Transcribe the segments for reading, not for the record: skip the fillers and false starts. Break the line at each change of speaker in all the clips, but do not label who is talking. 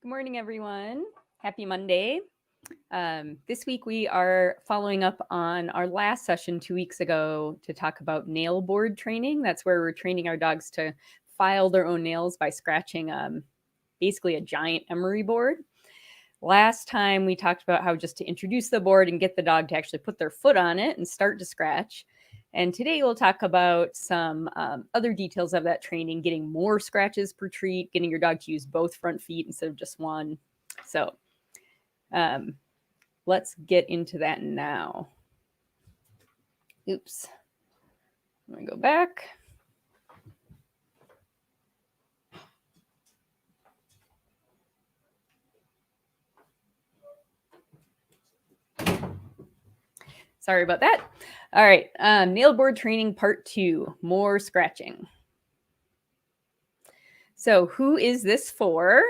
Good morning, everyone. Happy Monday. This week we are following up on our last session 2 weeks ago to talk about nail board training. That's where we're training our dogs to file their own nails by scratching basically a giant emery board. Last time we talked about how just to introduce the board and get the dog to actually put their foot on it and start to scratch. And today we'll talk about some other details of that training, getting more scratches per treat, getting your dog to use both front feet instead of just one. So let's get into that now. Oops. Let me go back. Sorry about that. All right, nail board training part 2, more scratching. So who is this for?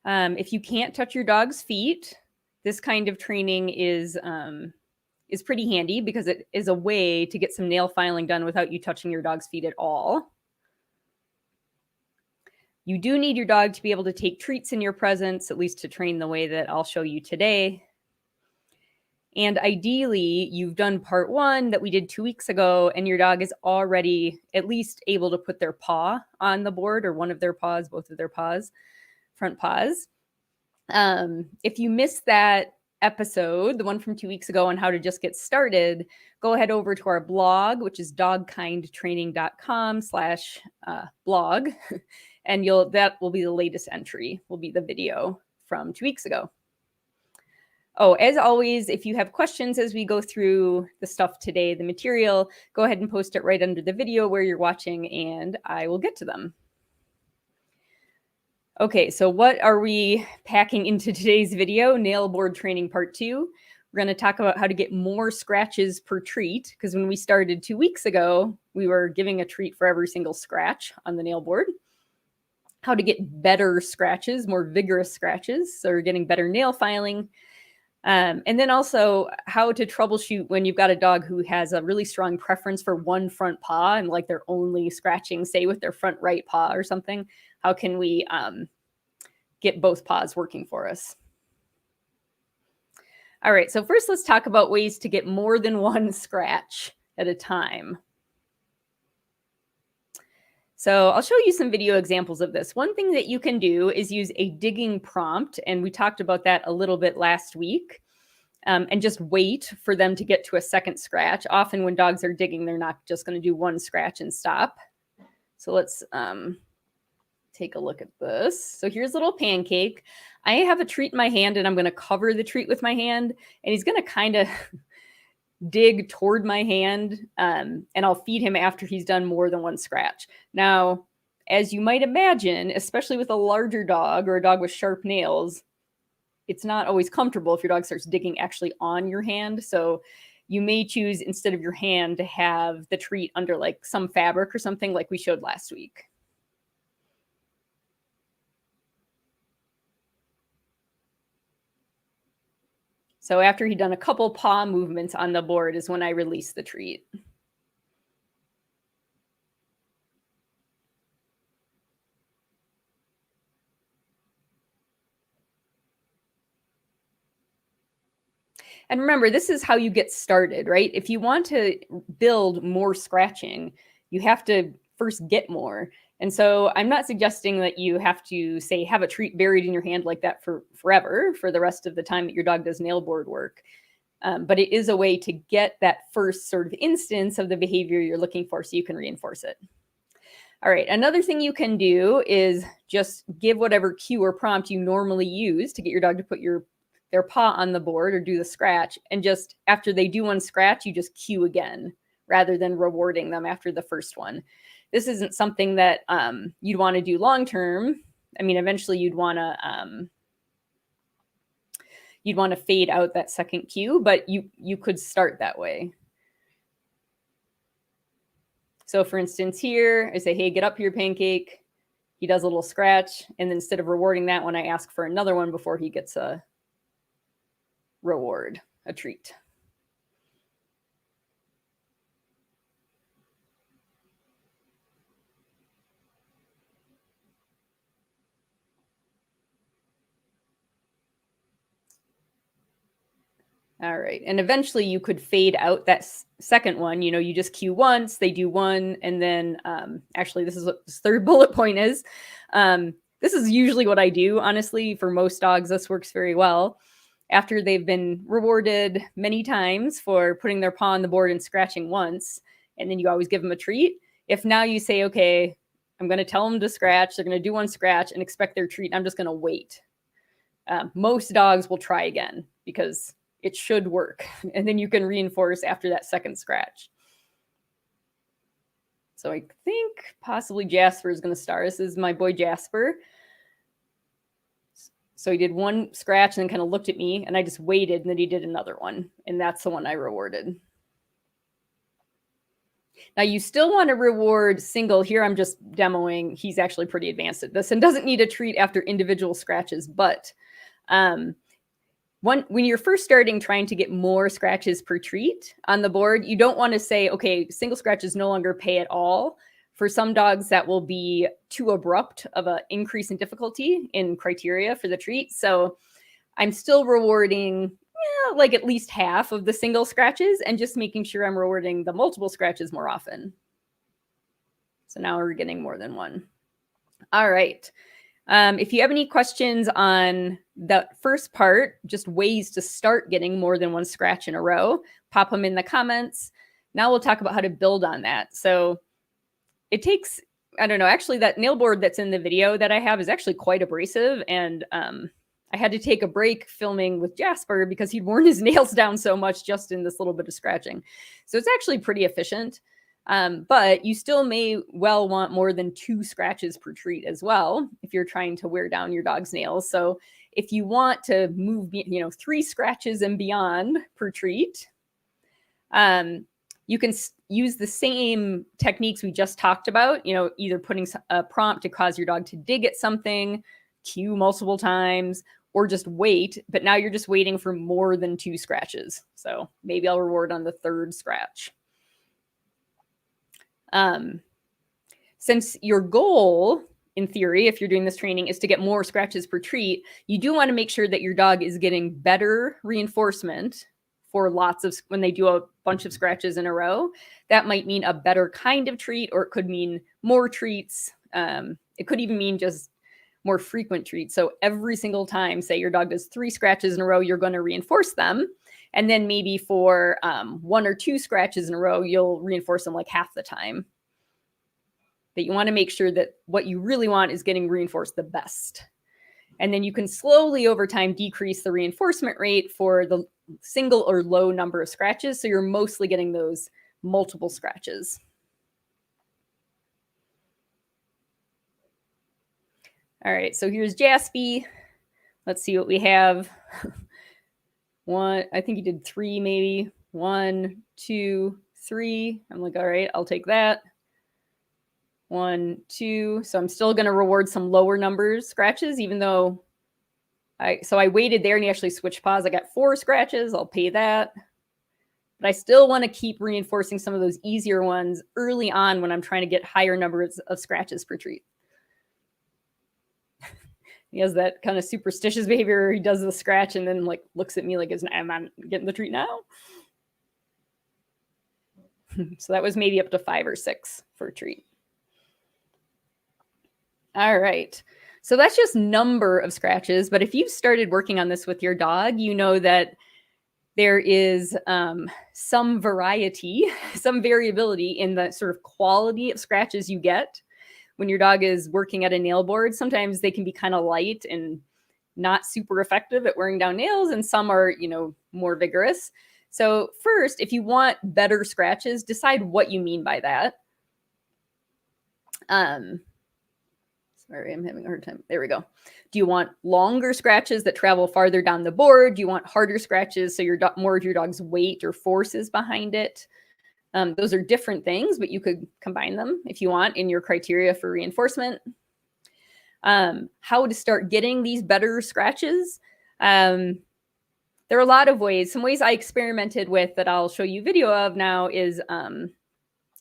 If you can't touch your dog's feet, this kind of training is pretty handy because it is a way to get some nail filing done without you touching your dog's feet at all. You do need your dog to be able to take treats in your presence, at least to train the way that I'll show you today. And ideally, you've done part 1 that we did 2 weeks ago, and your dog is already at least able to put their paw on the board, or one of their paws, both of their paws, front paws. If you missed that episode, the one from 2 weeks ago on how to just get started, go ahead over to our blog, which is dogkindtraining.com/blog. And that will be the latest entry, will be the video from 2 weeks ago. Oh, as always, if you have questions as we go through the stuff today, the material, go ahead and post it right under the video where you're watching, and I will get to them. Okay, so what are we packing into today's video? Nail board training part 2. We're going to talk about how to get more scratches per treat, because when we started 2 weeks ago, we were giving a treat for every single scratch on the nail board. How to get better scratches, more vigorous scratches, so we're getting better nail filing. And then also how to troubleshoot when you've got a dog who has a really strong preference for one front paw and like they're only scratching, say, with their front right paw or something. How can we get both paws working for us? All right, so first let's talk about ways to get more than one scratch at a time. So I'll show you some video examples of this. One thing that you can do is use a digging prompt, and we talked about that a little bit last week, and just wait for them to get to a second scratch. Often when dogs are digging, they're not just going to do one scratch and stop. So let's take a look at this. So here's little Pancake. I have a treat in my hand, and I'm going to cover the treat with my hand, and he's going to kind of dig toward my hand, and I'll feed him after he's done more than one scratch. Now, as you might imagine, especially with a larger dog or a dog with sharp nails, it's not always comfortable if your dog starts digging actually on your hand. So you may choose, instead of your hand, to have the treat under like some fabric or something like we showed last week. So after he'd done a couple paw movements on the board is when I release the treat. And remember, this is how you get started, right? If you want to build more scratching, you have to first get more. And so I'm not suggesting that you have to, say, have a treat buried in your hand like that for forever, for the rest of the time that your dog does nail board work. But it is a way to get that first sort of instance of the behavior you're looking for so you can reinforce it. All right, another thing you can do is just give whatever cue or prompt you normally use to get your dog to put their paw on the board or do the scratch, and just after they do one scratch, you just cue again rather than rewarding them after the first one. This isn't something that you'd want to do long term. I mean, eventually you'd want to fade out that second cue, but you could start that way. So for instance, here I say, hey, get up here, Pancake. He does a little scratch, and then instead of rewarding that one, I ask for another one before he gets a reward, a treat. All right. And eventually you could fade out that second one. You know, you just cue once, they do one, and then actually this is what this third bullet point is. This is usually what I do, honestly, for most dogs. This works very well. After they've been rewarded many times for putting their paw on the board and scratching once, and then you always give them a treat. If now you say, okay, I'm going to tell them to scratch, they're going to do one scratch and expect their treat, I'm just going to wait. Most dogs will try again because it should work. And then you can reinforce after that second scratch. So I think possibly Jasper is going to start. This is my boy Jasper. So he did one scratch and then kind of looked at me, and I just waited, and then he did another one. And that's the one I rewarded. Now you still want to reward single. Here I'm just demoing. He's actually pretty advanced at this and doesn't need a treat after individual scratches. But when you're first starting trying to get more scratches per treat on the board, you don't want to say, okay, single scratches no longer pay at all. For some dogs, that will be too abrupt of an increase in difficulty in criteria for the treat. So I'm still rewarding like at least half of the single scratches and just making sure I'm rewarding the multiple scratches more often. So now we're getting more than one. All right. If you have any questions on that first part, just ways to start getting more than one scratch in a row, pop them in the comments. Now we'll talk about how to build on that. So it takes, I don't know, actually that nail board that's in the video that I have is actually quite abrasive. And I had to take a break filming with Jasper because he'd worn his nails down so much just in this little bit of scratching. So it's actually pretty efficient. But you still may well want more than 2 scratches per treat as well if you're trying to wear down your dog's nails. So if you want to move, 3 scratches and beyond per treat, you can use the same techniques we just talked about, either putting a prompt to cause your dog to dig at something, cue multiple times, or just wait. But now you're just waiting for more than 2 scratches. So maybe I'll reward on the 3rd scratch. Since your goal, in theory, if you're doing this training, is to get more scratches per treat, you do want to make sure that your dog is getting better reinforcement for when they do a bunch of scratches in a row. That might mean a better kind of treat, or it could mean more treats. It could even mean just more frequent treats. So every single time, say your dog does 3 scratches in a row, you're going to reinforce them. And then maybe for 1 or 2 scratches in a row, you'll reinforce them like half the time. But you want to make sure that what you really want is getting reinforced the best. And then you can slowly over time decrease the reinforcement rate for the single or low number of scratches. So you're mostly getting those multiple scratches. All right, so here's Jaspy. Let's see what we have. I think he did 3 maybe. 1, 2, 3. I'm like, all right, I'll take that. 1, 2. So I'm still going to reward some lower numbers scratches, even though I waited there and he actually switched paws. I got 4 scratches. I'll pay that. But I still want to keep reinforcing some of those easier ones early on when I'm trying to get higher numbers of scratches per treat. He has that kind of superstitious behavior. He does the scratch and then like looks at me like, am I getting the treat now? So that was maybe up to 5 or 6 for a treat. All right. So that's just number of scratches. But if you've started working on this with your dog, you know that there is some variety, some variability in the sort of quality of scratches you get when your dog is working at a nail board. Sometimes they can be kind of light and not super effective at wearing down nails, and some are, more vigorous. So first, if you want better scratches, decide what you mean by that. Sorry, I'm having a hard time. There we go. Do you want longer scratches that travel farther down the board? Do you want harder scratches so more of your dog's weight or force is behind it? Those are different things, but you could combine them if you want in your criteria for reinforcement. How to start getting these better scratches? There are a lot of ways. Some ways I experimented with that I'll show you video of now is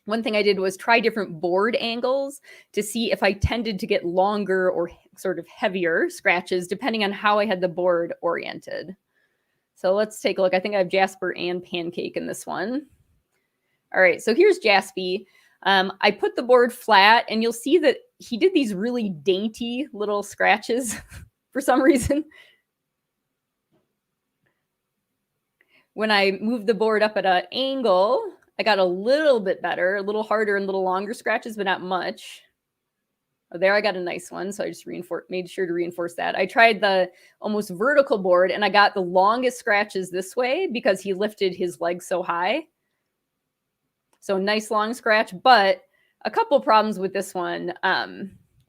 one thing I did was try different board angles to see if I tended to get longer or sort of heavier scratches depending on how I had the board oriented. So let's take a look. I think I have Jasper and Pancake in this one. All right, so here's Jaspy. I put the board flat, and you'll see that he did these really dainty little scratches for some reason. When I moved the board up at an angle, I got a little bit better, a little harder and a little longer scratches, but not much. Oh, there I got a nice one, so I just made sure to reinforce that. I tried the almost vertical board, and I got the longest scratches this way because he lifted his leg so high. So nice long scratch, but a couple problems with this one,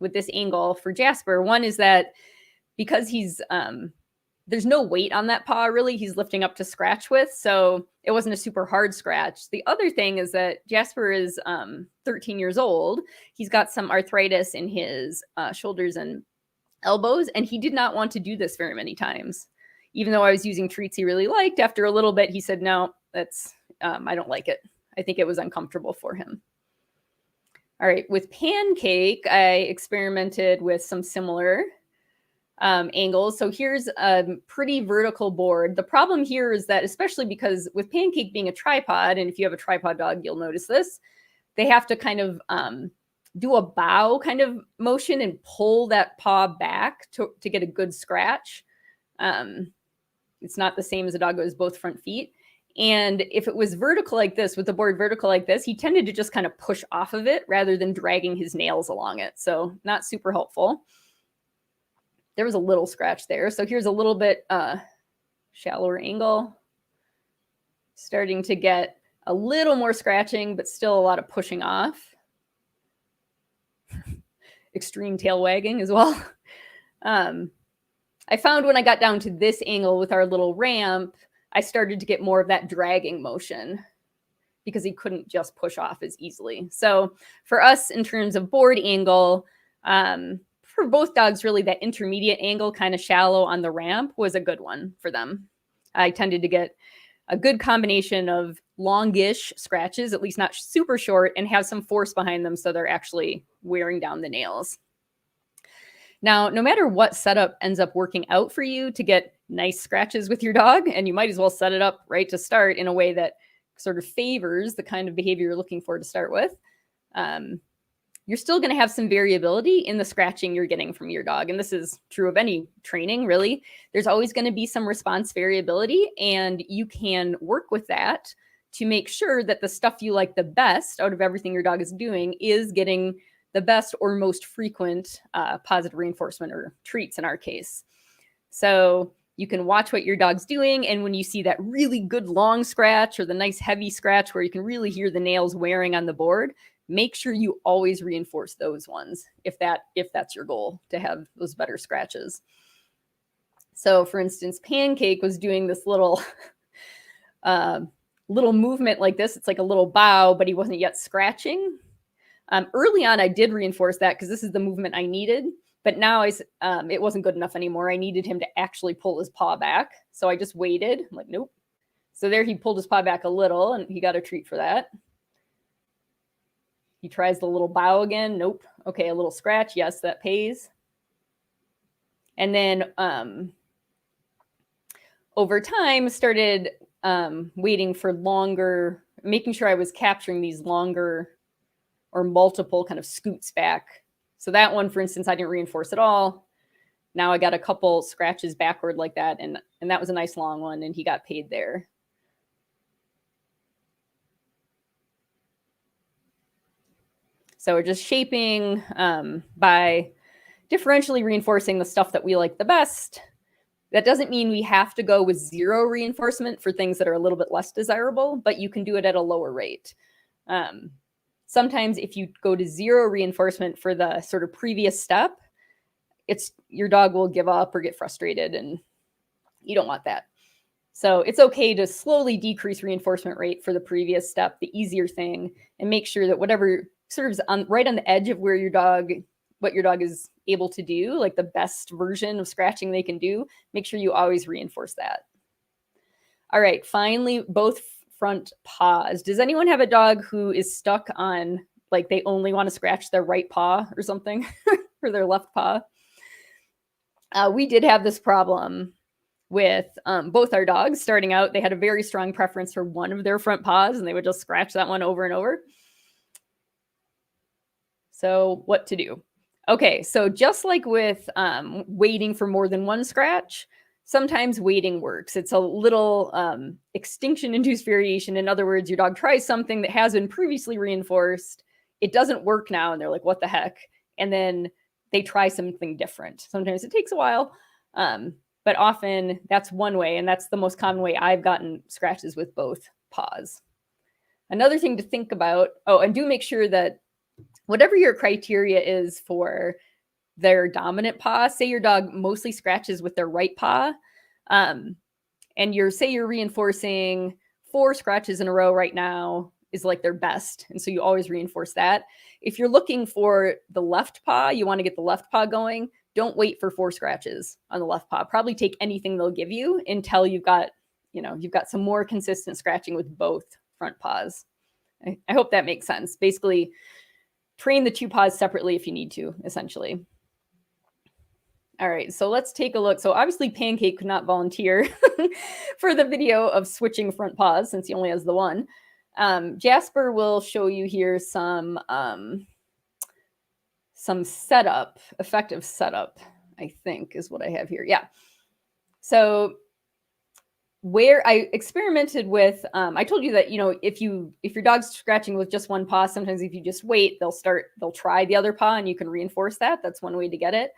with this angle for Jasper. One is that because he's there's no weight on that paw, really. He's lifting up to scratch with, so it wasn't a super hard scratch. The other thing is that Jasper is 13 years old. He's got some arthritis in his shoulders and elbows, and he did not want to do this very many times. Even though I was using treats he really liked, after a little bit, he said, no, that's I don't like it. I think it was uncomfortable for him. All right, with Pancake, I experimented with some similar angles. So here's a pretty vertical board. The problem here is that, especially because with Pancake being a tripod, and if you have a tripod dog, you'll notice this, they have to kind of do a bow kind of motion and pull that paw back to get a good scratch. It's not the same as a dog who has both front feet. And if it was vertical like this, with the board vertical like this, he tended to just kind of push off of it rather than dragging his nails along it. So not super helpful. There was a little scratch there. So here's a little bit shallower angle. Starting to get a little more scratching, but still a lot of pushing off. Extreme tail wagging as well. I found when I got down to this angle with our little ramp, I started to get more of that dragging motion because he couldn't just push off as easily. So for us, in terms of board angle, for both dogs, really that intermediate angle, kind of shallow on the ramp, was a good one for them. I tended to get a good combination of longish scratches, at least not super short, and have some force behind them so they're actually wearing down the nails. Now, no matter what setup ends up working out for you to get nice scratches with your dog, and you might as well set it up right to start in a way that sort of favors the kind of behavior you're looking for to start with, you're still going to have some variability in the scratching you're getting from your dog. And this is true of any training, really. There's always going to be some response variability, and you can work with that to make sure that the stuff you like the best out of everything your dog is doing is getting the best or most frequent positive reinforcement, or treats in our case. So you can watch what your dog's doing, and when you see that really good long scratch or the nice heavy scratch where you can really hear the nails wearing on the board, make sure you always reinforce those ones if that's your goal, to have those better scratches. So for instance, Pancake was doing this little little movement like this. It's like a little bow, but he wasn't yet scratching. Early on, I did reinforce that because this is the movement I needed, but now it wasn't good enough anymore. I needed him to actually pull his paw back. So I just waited. I'm like, nope. So there he pulled his paw back a little, and he got a treat for that. He tries the little bow again. Nope. Okay, a little scratch. Yes, that pays. And then over time, started waiting for longer, making sure I was capturing these longer or multiple kind of scoots back. So that one, for instance, I didn't reinforce at all. Now I got a couple scratches backward like that, and that was a nice long one, and he got paid there. So we're just shaping by differentially reinforcing the stuff that we like the best. That doesn't mean we have to go with zero reinforcement for things that are a little bit less desirable, but you can do it at a lower rate. Sometimes if you go to zero reinforcement for the sort of previous step, your dog will give up or get frustrated, and you don't want that. So it's okay to slowly decrease reinforcement rate for the previous step, the easier thing, and make sure that whatever sort of right on the edge of what your dog is able to do, like the best version of scratching they can do, make sure you always reinforce that. All right, finally, both front paws. Does anyone have a dog who is stuck on, like, they only want to scratch their right paw or something, or their left paw? We did have this problem with both our dogs. Starting out, they had a very strong preference for one of their front paws, and they would just scratch that one over and over. So what to do? Okay, so just like with waiting for more than one scratch, sometimes waiting works. It's a little extinction-induced variation. In other words, your dog tries something that has been previously reinforced. It doesn't work now, and they're like, what the heck? And then they try something different. Sometimes it takes a while, but often that's one way, and that's the most common way I've gotten scratches with both paws. Another thing to think about, and do make sure that whatever your criteria is for their dominant paw, say your dog mostly scratches with their right paw, and say you're reinforcing 4 scratches in a row right now is like their best. And so you always reinforce that. If you're looking for the left paw, you want to get the left paw going, don't wait for 4 scratches on the left paw. Probably take anything they'll give you until you've got some more consistent scratching with both front paws. I hope that makes sense. Basically, train the 2 paws separately if you need to, essentially. All right, so let's take a look. So obviously Pancake could not volunteer for the video of switching front paws since he only has the one. Jasper will show you here some setup, effective setup, I think is what I have here. Yeah. So where I experimented with, I told you that, if your dog's scratching with just one paw, sometimes if you just wait, they'll try the other paw and you can reinforce that. That's one way to get it.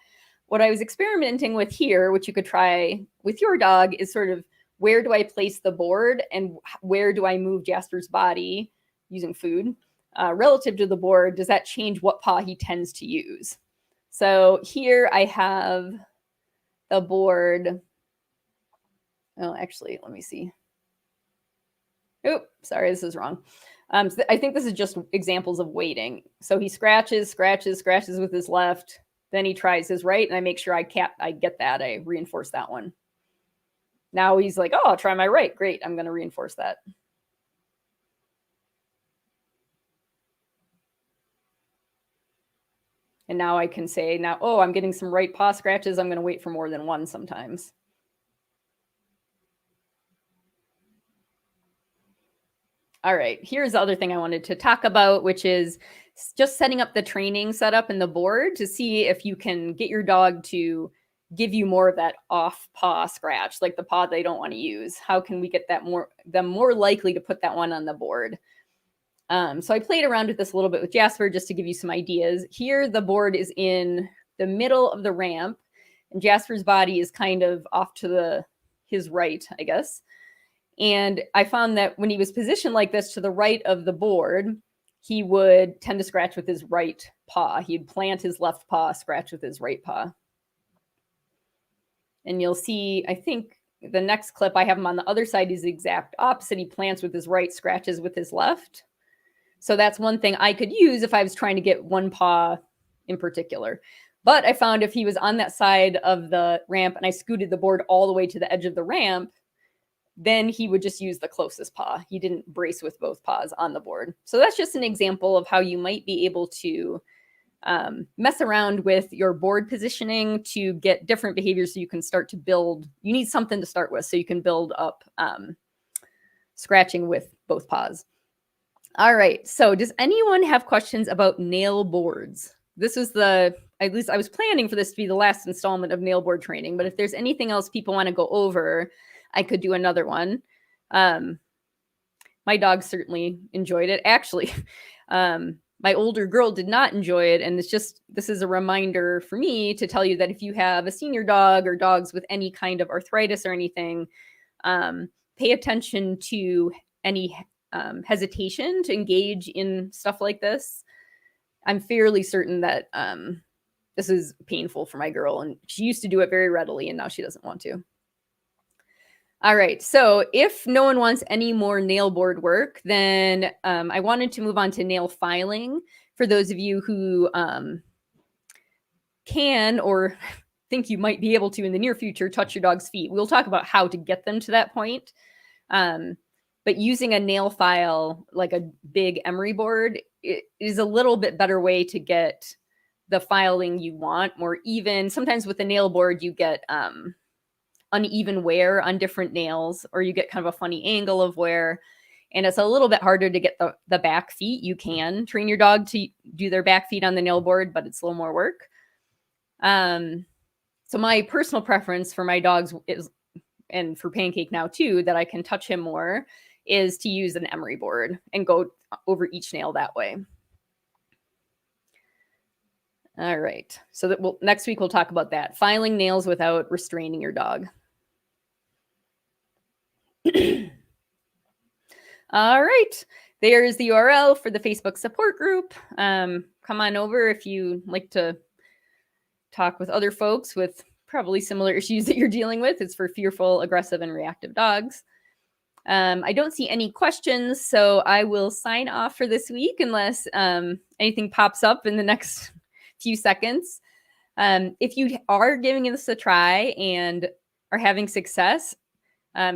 What I was experimenting with here, which you could try with your dog, is sort of where do I place the board and where do I move Jasper's body using food relative to the board? Does that change what paw he tends to use? So here I have the board. Oh, actually, let me see. Oh, sorry, this is wrong. So I think this is just examples of waiting. So he scratches with his left. Then he tries his right, and I make sure I get that. I reinforce that one. Now he's like, oh, I'll try my right. Great, I'm going to reinforce that. And now I can say, I'm getting some right paw scratches. I'm going to wait for more than one sometimes. All right, here's the other thing I wanted to talk about, which is just setting up the training setup in the board to see if you can get your dog to give you more of that off paw scratch, like the paw they don't want to use. How can we get them more likely to put that one on the board? So I played around with this a little bit with Jasper just to give you some ideas. Here, the board is in the middle of the ramp, and Jasper's body is kind of off to his right, I guess. And I found that when he was positioned like this to the right of the board, he would tend to scratch with his right paw. He'd plant his left paw, scratch with his right paw. And you'll see, I think the next clip I have him on the other side is the exact opposite. He plants with his right, scratches with his left. So that's one thing I could use if I was trying to get one paw in particular. But I found if he was on that side of the ramp and I scooted the board all the way to the edge of the ramp, then he would just use the closest paw. He didn't brace with both paws on the board. So that's just an example of how you might be able to mess around with your board positioning to get different behaviors so you can start to build. You need something to start with so you can build up scratching with both paws. All right. So does anyone have questions about nail boards? This is at least I was planning for this to be the last installment of nail board training, but if there's anything else people want to go over, I could do another one. My dog certainly enjoyed it. Actually, my older girl did not enjoy it. And this is a reminder for me to tell you that if you have a senior dog or dogs with any kind of arthritis or anything, pay attention to any hesitation to engage in stuff like this. I'm fairly certain that this is painful for my girl, and she used to do it very readily, and now she doesn't want to. All right, so if no one wants any more nail board work, then I wanted to move on to nail filing for those of you who can or think you might be able to in the near future touch your dog's feet. We'll talk about how to get them to that point. But using a nail file, like a big emery board, it is a little bit better way to get the filing you want more even. Sometimes with the nail board, you get uneven wear on different nails, or you get kind of a funny angle of wear. And it's a little bit harder to get the back feet. You can train your dog to do their back feet on the nail board, but it's a little more work. So my personal preference for my dogs is, and for Pancake now too, that I can touch him more, is to use an emery board and go over each nail that way. All right. So that next week we'll talk about that. Filing nails without restraining your dog. All right. There is the URL for the Facebook support group. Come on over if you like to talk with other folks with probably similar issues that you're dealing with. It's for fearful, aggressive, and reactive dogs. I don't see any questions, so I will sign off for this week unless anything pops up in the next few seconds. If you are giving this a try and are having success,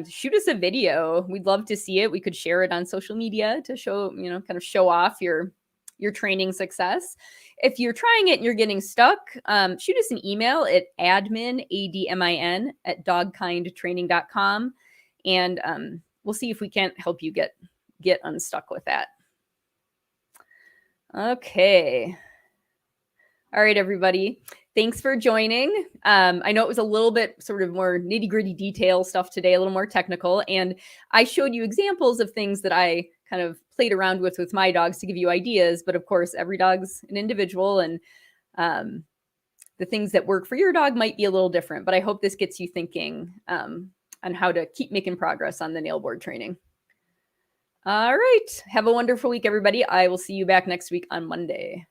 shoot us a video. We'd love to see it. We could share it on social media to show, kind of show off your training success. If you're trying it and you're getting stuck, shoot us an email at admin, ADMIN, at dogkindtraining.com. And we'll see if we can't help you get unstuck with that. Okay. All right, everybody. Thanks for joining. I know it was a little bit sort of more nitty-gritty detail stuff today, a little more technical. And I showed you examples of things that I kind of played around with my dogs to give you ideas. But of course, every dog's an individual, and the things that work for your dog might be a little different. But I hope this gets you thinking on how to keep making progress on the nail board training. All right. Have a wonderful week, everybody. I will see you back next week on Monday.